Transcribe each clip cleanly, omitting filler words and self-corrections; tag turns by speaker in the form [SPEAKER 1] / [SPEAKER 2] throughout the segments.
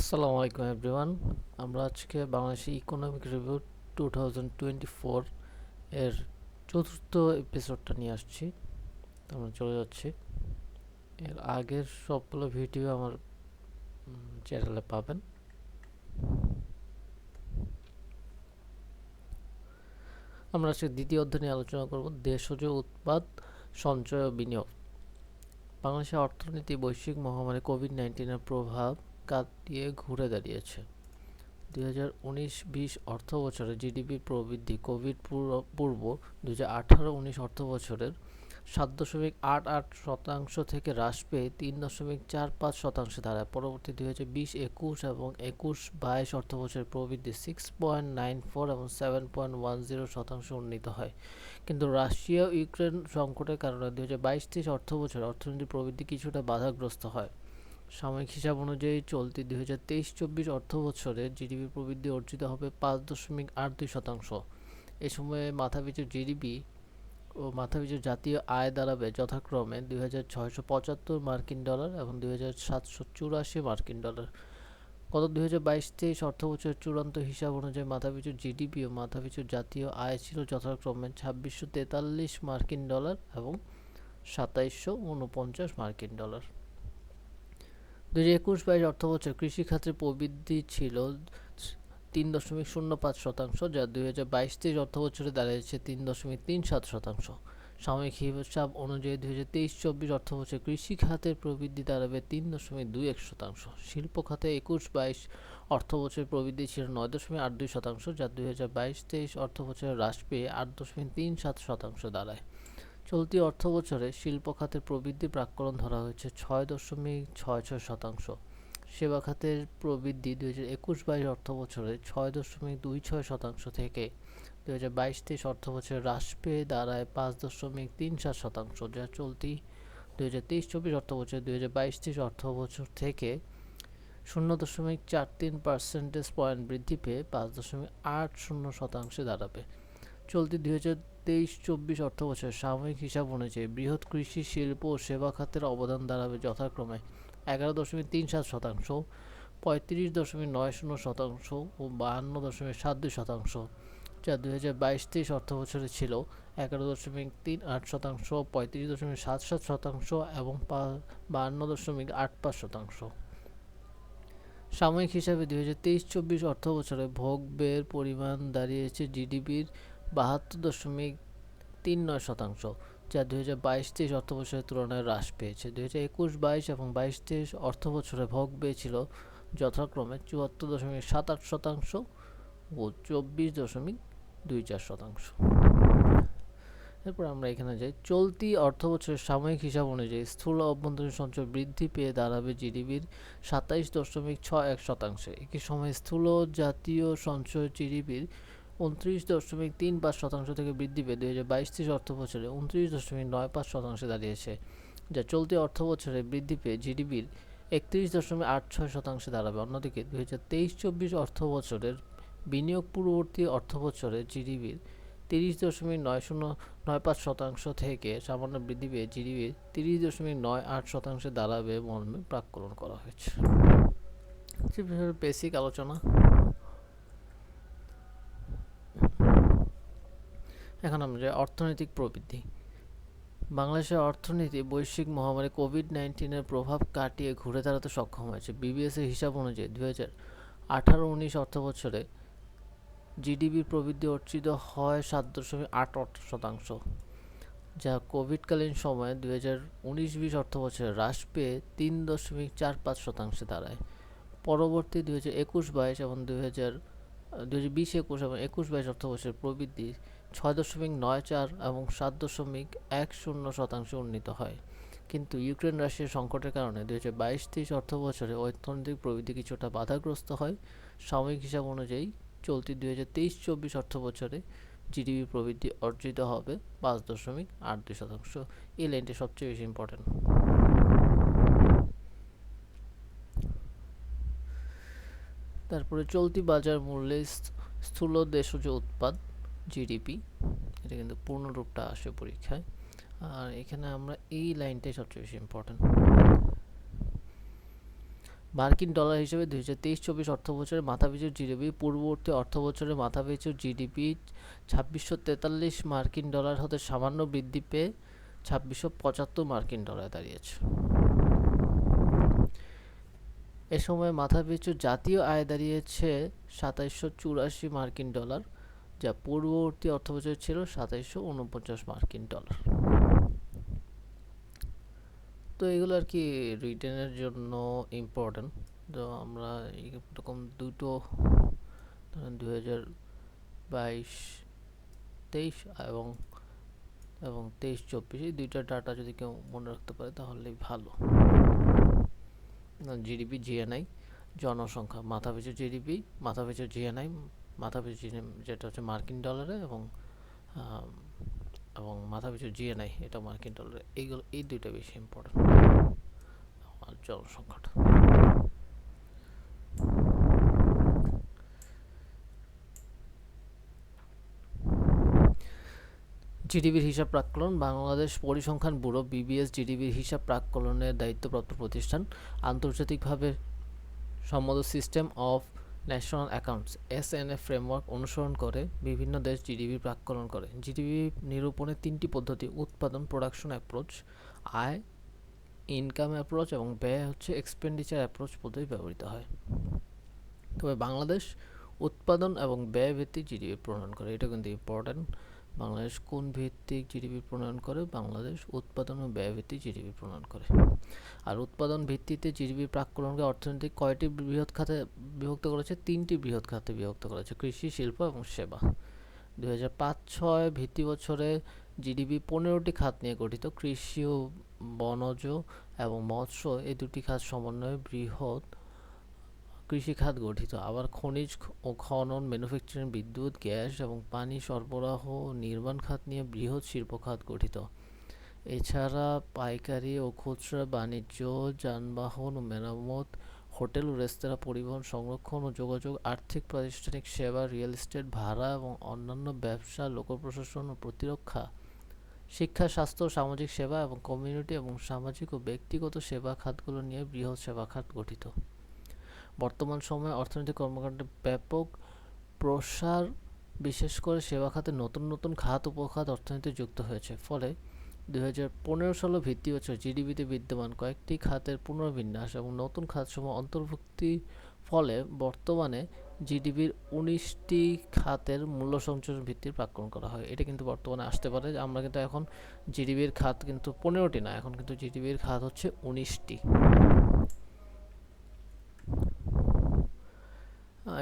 [SPEAKER 1] আসসালামু আলাইকুম এভরিওয়ান। আমরা আজকে বাংলাদেশি ইকোনমিক রিভিউ 2024 এর চতুর্থ এপিসোডটা নিয়ে আসছি। আমরা চলে যাচ্ছি। এর আগের সবগুলো ভিডিও আমার চ্যানেলে পাবেন। আমরা আজকে দ্বিতীয় অধ্যায় নিয়ে আলোচনা করব দেশজ উৎপাদ, সঞ্চয় ও বিনিয়োগ। বাংলাদেশের অর্থনীতি বৈশ্বিক মহামারী কোভিড-19 প্রভাব কাটিয়ে ঘুরে দাঁড়িয়েছে। 2019-20 অর্থবছরে জিডিপি প্রবৃদ্ধি কোভিড পূর্ব 2018-19 অর্থবছরের 7.88% থেকে হ্রাস পেয়ে 3.45% দাঁড়ায়। পরবর্তী 2020-21 এবং 21-22 অর্থবছরের প্রবৃদ্ধি 6.94 এবং 7.10% উন্নীত হয়। কিন্তু রাশিয়া ইউক্রেন সংকটের কারণে 2022-23 অর্থবছরে অর্থনীতির প্রবৃদ্ধি কিছুটা বাধাগ্রস্ত হয়। সাময়িক হিসাব অনুযায়ী চলতি 2023-24 অর্থবছরে জিডিপি প্রবৃদ্ধি অর্জিত হবে 5.82%। এ সময়ে মাথাপিছু জিডিপি ও মাথাপিছু জাতীয় আয় দাঁড়াবে যথাক্রমে $2,675 মার্কিন ডলার এবং $2,784 মার্কিন ডলার। গত 2022-23 অর্থবছরের চূড়ান্ত হিসাব অনুযায়ী মাথাপিছু জিডিপি ও মাথাপিছু জাতীয় আয় ছিল যথাক্রমে $2,643 মার্কিন ডলার এবং $2,749 মার্কিন ডলার। 2021-22 অর্থবছরে কৃষি খাতের প্রবৃদ্ধি ছিল 3.05%, যা 2022-23 অর্থবছরে দাঁড়িয়েছে 3.37%। সাময়িক হিসাব অনুযায়ী 2023-24 অর্থবছরে কৃষি খাতের প্রবৃদ্ধি দাঁড়াবে 3.21%। শিল্প খাতে 21-22 অর্থবছরের প্রবৃদ্ধি ছিল 9.82%, যা 2022-23 অর্থবছরে হ্রাস পেয়ে 8.37% দাঁড়ায়। চলতি অর্থবছরে শিল্প খাতের প্রবৃদ্ধি প্রাক্কলন ধরা হয়েছে 6.66%। সেবা খাতের প্রবৃদ্ধি 2021-22 অর্থবছরে 6.26% থেকে 2022-23 অর্থবছরে হ্রাস পেয়ে দাঁড়ায় 5.37%, যা চলতি 2023-24 অর্থবছরে 2022-23 অর্থবছর থেকে 0.43% পয়েন্ট বৃদ্ধি পেয়ে 5.80% দাঁড়াবে। চলতি 2023-24 অর্থবছরে সাময়িক হিসাব অনুযায়ী বৃহৎ কৃষি, শিল্প ও সেবা খাতের অবদান দাঁড়াবে যথাক্রমে 11.37%, 35.90% ও 52.72%, যা 2022-23 অর্থবছরে ছিল 11.38%, 35.77% এবং 52.85%। সাময়িক হিসাবে 2023-24 অর্থবছরে ভোগ ব্যয়ের পরিমাণ দাঁড়িয়েছে জিডিপির 72.39%, যা 2022-23 অর্থবছরের তুলনায় হ্রাস পেয়েছে। 2021-22 এবং 22-23 অর্থবছরে ভোগ ব্যয় ছিল যথাক্রমে 74.78% ও 24.24%। এরপর আমরা এখানে যাই। চলতি অর্থবছরের সাময়িক হিসাব অনুযায়ী স্থূল অভ্যন্তরীণ সঞ্চয় বৃদ্ধি পেয়ে দাঁড়াবে জিডিপির 27.61%। একই সময়ে স্থূল জাতীয় সঞ্চয় জিডিপির 29.35% থেকে বৃদ্ধি পেয়ে 2022-23 অর্থবছরে 29.95% দাঁড়িয়েছে, যা চলতি অর্থবছরে বৃদ্ধি পেয়ে জিডিপির 31.86% দাঁড়াবে। অন্যদিকে 2023-24 অর্থবছরের বিনিয়োগ পূর্ববর্তী অর্থবছরে জিডিপির 30.9095% থেকে সামান্য বৃদ্ধি পেয়ে জিডিপির 30.98% দাঁড়াবে মর্মে প্রাক্কলন করা হয়েছে। বেসিক আলোচনা। এখন আমরা অর্থনৈতিক প্রবৃদ্ধি। বাংলাদেশের অর্থনীতি বৈশ্বিক মহামারী কোভিড-19 প্রভাব কাটিয়ে ঘুরে দাঁড়াতে সক্ষম হয়েছে। বিবিএস-এর হিসাব অনুযায়ী 2018-19 অর্থবছরে জিডিপির প্রবৃদ্ধি অর্জিত হয় 7.88%, যা কোভিডকালীন সময়ে 2019-20 অর্থবছরে হ্রাস পেয়ে 3.45% দাঁড়ায়। পরবর্তী 2021-22 এবং 2020-21 এবং 21-22 অর্থবছরের প্রবৃদ্ধি 6.94 এবং 7.10% উন্নীত হয়। কিন্তু ইউক্রেন রাশিয়া সংকটের কারণে 2022-23 অর্থবছরে অর্থনৈতিক প্রবৃদ্ধি কিছুটা বাধাগ্রস্ত হয়। সাময়িক হিসাব অনুযায়ী চলতি 2023-24 অর্থবছরে জিডিপি প্রবৃদ্ধি অর্জিত হবে 5.82%। এই লাইনটি সবচেয়ে বেশি ইম্পর্টেন্ট। তারপরে চলতি বাজার মূল্যে স্থূল দেশজ উৎপাদ জিডিপি, এটা কিন্তু পূর্ণরূপটা আসে পরীক্ষায়। আর এখানে আমরা এই লাইনটাই সবচেয়ে বেশি ইম্পর্টেন্ট। মার্কিন ডলার হিসেবে 2023-24 অর্থবছরে মাথাপিছু জিডিপি পূর্ববর্তী অর্থবছরে মাথাপিছু জিডিপি 2643 মার্কিন ডলার হতে সামান্য বৃদ্ধি পেয়ে 2675 মার্কিন ডলার দাঁড়িয়েছে। এ সময় মাথাপিছু জাতীয় আয় দাঁড়িয়েছে 2784 মার্কিন ডলার, যা পূর্ববর্তী অর্থবছরে ছিল 2749 মার্কিন ডলার। তো এগুলো আর কি রিটেনের জন্য ইম্পর্টেন্ট। তো আমরা এরকম দুটো ধরেন 2022-23 এবং 23-24 এই দুইটা ডাটা যদি কেউ মনে রাখতে পারে তাহলেই ভালো। জিডিপি, জিএনআই, জনসংখ্যা, মাথাপিছু জিডিপি, মাথাপিছু জিএনআই, মাথাপিছু যেটা হচ্ছে মার্কিন ডলারে, এবং মাথাপিছু জিএনআই এটা মার্কিন ডলারে। এইগুলো এই দুইটা বেশি ইম্পর্টেন্ট। আর জনসংখ্যাটা জিডিপির হিসাব প্রাক্কলন। বাংলাদেশ পরিসংখ্যান ব্যুরো বিবিএস জিডিপির হিসাব প্রাক্কলনের দায়িত্বপ্রাপ্ত প্রতিষ্ঠান। আন্তর্জাতিকভাবে সম্মত system of national accounts SNA framework অনুসরণ করে বিভিন্ন দেশ জিডিপি প্রাক্কলন করে। জিডিপি নিরূপণের তিনটি পদ্ধতি: উৎপাদন প্রোডাকশন অ্যাপ্রোচ, আয় ইনকাম অ্যাপ্রোচ এবং ব্যয় হচ্ছে এক্সপেন্ডিচার অ্যাপ্রোচ পদ্ধতি ব্যবহৃত হয়। তবে বাংলাদেশ উৎপাদন এবং ব্যয় ভিত্তিক জিডিপি প্রণয়ন করে। এটা কিন্তু ইম্পর্টেন্ট। বাংলাদেশ কোন ভিত্তিক জিডিপি প্রণয়ন করে? বাংলাদেশ উৎপাদন ও ব্যয় ভিত্তিক জিডিপি প্রণয়ন করে। আর উৎপাদন ভিত্তিতে জিডিপি প্রাক্কলনকে অর্থনৈতিক কয়টি বৃহৎ খাতে বিভক্ত করেছে? তিনটি বৃহৎ খাতে বিভক্ত করেছে: কৃষি, শিল্প এবং সেবা। 2005-06 ভিত্তি বছরে জিডিপি 15টি খাত নিয়ে গঠিত। কৃষি ও বনজ এবং মৎস্য এই দুটি খাত সমন্বয়ে বৃহৎ কৃষি খাত গঠিত। আবার খনিজ ও খনন, ম্যানুফ্যাকচারিং, বিদ্যুৎ, গ্যাস এবং পানি সরবরাহ ও নির্মাণ খাত নিয়ে বৃহৎ শিল্প খাত গঠিত। এছাড়া পাইকারি ও খুচরা বাণিজ্য, যানবাহন ও মেরামত, হোটেল ও রেস্তোরাঁ, পরিবহন, সংরক্ষণ ও যোগাযোগ, আর্থিক প্রাতিষ্ঠানিক সেবা, রিয়েল এস্টেট, ভাড়া এবং অন্যান্য ব্যবসা, লোকপ্রশাসন ও প্রতিরক্ষা, শিক্ষা, স্বাস্থ্য, সামাজিক সেবা এবং কমিউনিটি এবং সামাজিক ও ব্যক্তিগত সেবা খাতগুলো নিয়ে বৃহৎ সেবা খাত গঠিত। বর্তমান সময়ে অর্থনৈতিক কর্মকাণ্ডের ব্যাপক প্রসার, বিশেষ করে সেবা খাতে নতুন নতুন খাত উপখাত অর্থনীতি যুক্ত হয়েছে। ফলে 2015 সালে ভিত্তি বছর জিডিপিতে বিদ্যমান কয়েকটি খাতের পুনর্বিন্যাস এবং নতুন খাতসমূহ অন্তর্ভুক্তির ফলে বর্তমানে জিডিপির 19টি খাতের মূল্য সংযোজন ভিত্তির প্রাক্কলন করা হয়। এটা কিন্তু বর্তমানে আসতে পারে। আমরা কিন্তু এখন জিডিপির খাত কিন্তু 15টি না, এখন কিন্তু জিডিপির খাত হচ্ছে 19টি।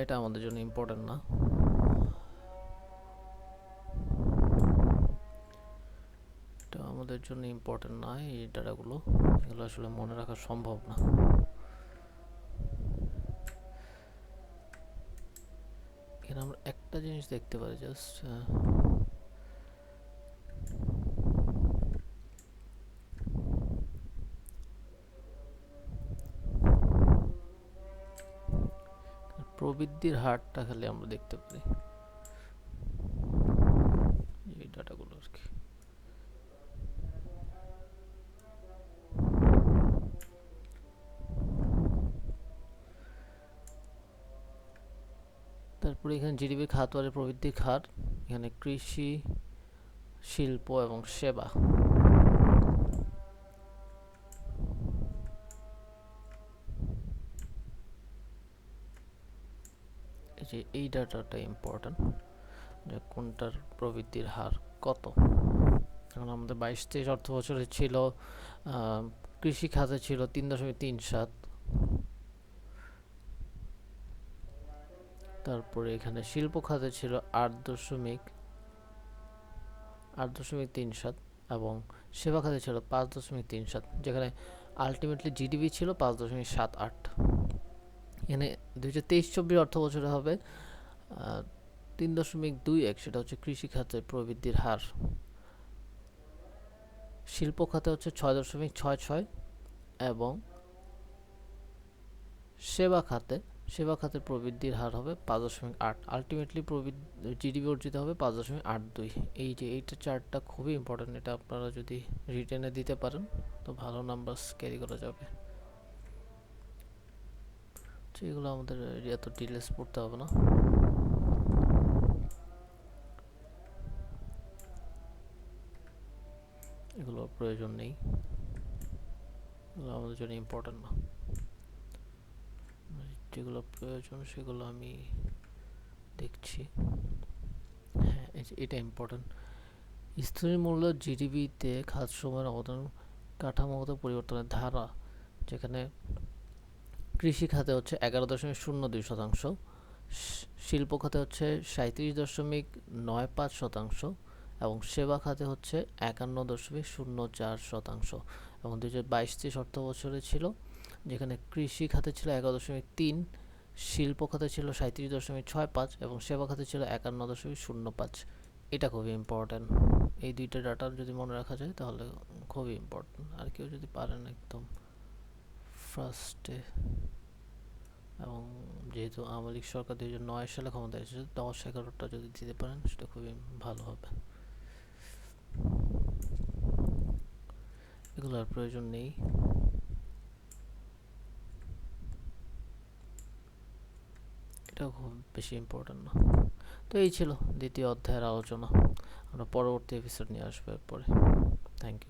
[SPEAKER 1] এটা আমাদের জন্য ইম্পর্টেন্ট না। এটা আমাদের জন্য ইম্পর্টেন্ট না, এই ডাটাগুলো, এগুলো আসলে মনে রাখা সম্ভব না। এখানে আমরা একটা জিনিস দেখতে পারি, জাস্ট প্রবৃদ্ধির হারটা খালি আমরা দেখতে পারি, এই ডাটাগুলো আর কি। তারপরে এখানে জিডিপির খাতওয়ারি প্রবৃদ্ধির হার, এখানে কৃষি, শিল্প এবং সেবা। যে এই ডাটাটা ইম্পর্টেন্ট, যে কোনটার প্রবৃদ্ধির হার কত। এখন আমাদের 22-23 অর্থ বছরে ছিল কৃষি খাতে ছিল 3.37, তারপরে এখানে শিল্প খাতে ছিল 8.37 এবং সেবা খাতে ছিল 5.37, যেখানে আলটিমেটলি জিডিপি ছিল 5.78। এখানে 2023-24 অর্থ বছরে হবে 3.21, সেটা হচ্ছে কৃষি খাতে প্রবৃদ্ধির হার। শিল্প খাতে হচ্ছে 6.66 এবং সেবা খাতের প্রবৃদ্ধির হার হবে 5.8। আলটিমেটলি জিডিপি অর্জিত হবে 5.82। এই যে এইটা চার্টটা খুবই ইম্পর্টেন্ট, এটা আপনারা যদি রিটেনে দিতে পারেন তো ভালো নাম্বার ক্যারি করা যাবে। এগুলো আমাদের এত ডিটেলস পড়তে হবে না। এগুলোর প্রয়োজন নেই, এগুলো আমাদের জন্য ইম্পর্টেন্ট না। যেগুলো প্রয়োজন সেগুলো আমি দেখছি। হ্যাঁ, এটা ইম্পর্টেন্ট। স্থির মূল্য জিডিপিতে খাতসমূহের অবদান কাঠামোগত পরিবর্তনের ধারা, যেখানে কৃষি খাতে হচ্ছে 11.02%, শিল্প খাতে হচ্ছে 37.95%, এবং সেবা খাতে হচ্ছে 51.04%। এবং 2022-23 অর্থ বছরে ছিল, যেখানে কৃষি খাতে ছিল 11.3, শিল্প খাতে ছিল 37.65 এবং সেবা খাতে ছিল 51.05। এটা খুবই ইম্পর্ট্যান্ট। এই দুইটা ডাটা যদি মনে রাখা যায় তাহলে খুবই ইম্পর্ট্যান্ট। আর কেউ যদি পারেন একদম ফার্স্টে, এবং যেহেতু আওয়ামী লীগ সরকার 2009 সালে ক্ষমতায় এসেছে, 10-11টা যদি দিতে পারেন সেটা খুবই ভালো হবে। এগুলো আর প্রয়োজন নেই। এটাও খুব বেশি ইম্পর্টেন্ট না। তো এই ছিল দ্বিতীয় অধ্যায়ের আলোচনা। আমরা পরবর্তী এপিসোড নিয়ে আসবো এরপরে। Thank you.